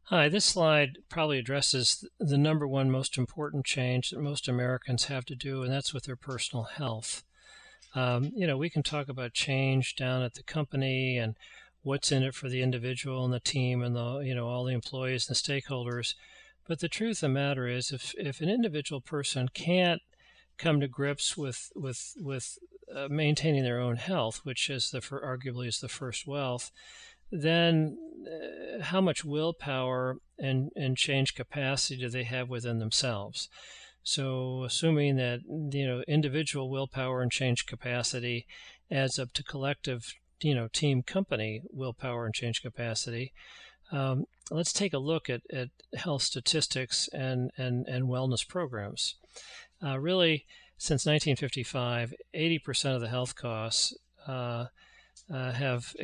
Hi, this slide probably addresses the number one most important change that most Americans have to do, and that's with their personal health. We can talk about change down at the company and what's in it for the individual and the team and all the employees and the stakeholders. But the truth of the matter is, if an individual person can't come to grips with maintaining their own health, which is arguably is the first wealth, then how much willpower and change capacity do they have within themselves? So, assuming that individual willpower and change capacity adds up to collective team company willpower and change capacity, let's take a look at health statistics and wellness programs. Really, since 1955, 80% of the health costs have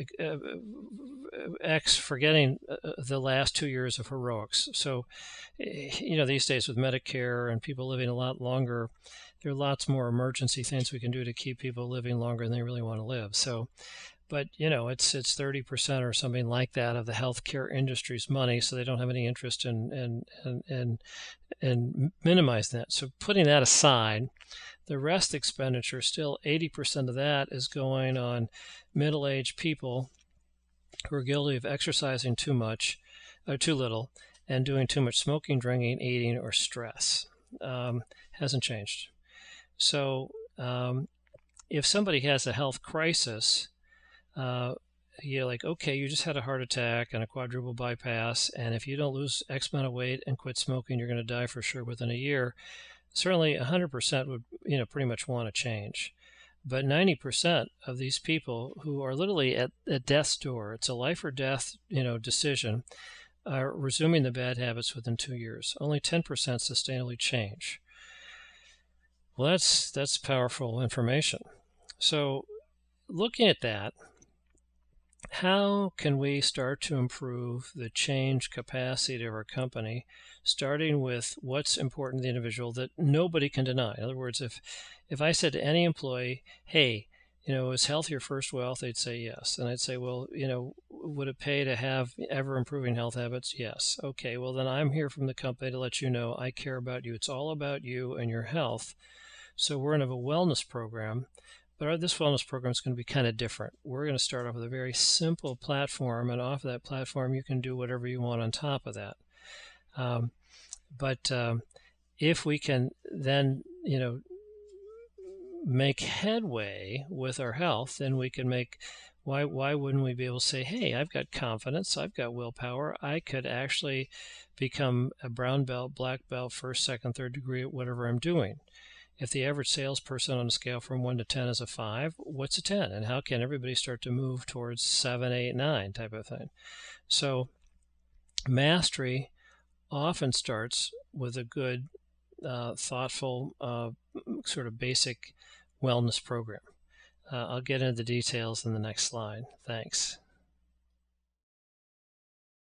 X forgetting the last 2 years of heroics. So, these days with Medicare and people living a lot longer, there are lots more emergency things we can do to keep people living longer than they really want to live. So, but it's 30% or something like that of the healthcare industry's money, so they don't have any interest in minimizing that. So, putting that aside, the rest expenditure, still 80% of that is going on middle-aged people who are guilty of exercising too much or too little and doing too much smoking, drinking, eating, or stress. Hasn't changed. So if somebody has a health crisis, you're like, okay, you just had a heart attack and a quadruple bypass, and if you don't lose X amount of weight and quit smoking, you're going to die for sure within a year. Certainly 100% would pretty much want to change, but 90% of these people who are literally at death's door, it's a life or death decision, are resuming the bad habits within 2 years. Only 10% sustainably change. Well, that's powerful information. So looking at that, how can we start to improve the change capacity of our company, starting with what's important to the individual that nobody can deny? In other words, if I said to any employee, hey, is health your first wealth? They'd say yes. And I'd say, well, would it pay to have ever improving health habits? Yes. Okay, well, then I'm here from the company to let you know I care about you. It's all about you and your health. So we're going to have a wellness program. But this wellness program is going to be kind of different. We're going to start off with a very simple platform, and off of that platform, you can do whatever you want on top of that. But if we can then, make headway with our health, then we can make. Why wouldn't we be able to say, hey, I've got confidence, I've got willpower, I could actually become a brown belt, black belt, first, second, third degree at whatever I'm doing. If the average salesperson on a scale from 1 to 10 is a 5, what's a 10? And how can everybody start to move towards 7, 8, 9 type of thing? So mastery often starts with a good, thoughtful, sort of basic wellness program. I'll get into the details in the next slide. Thanks.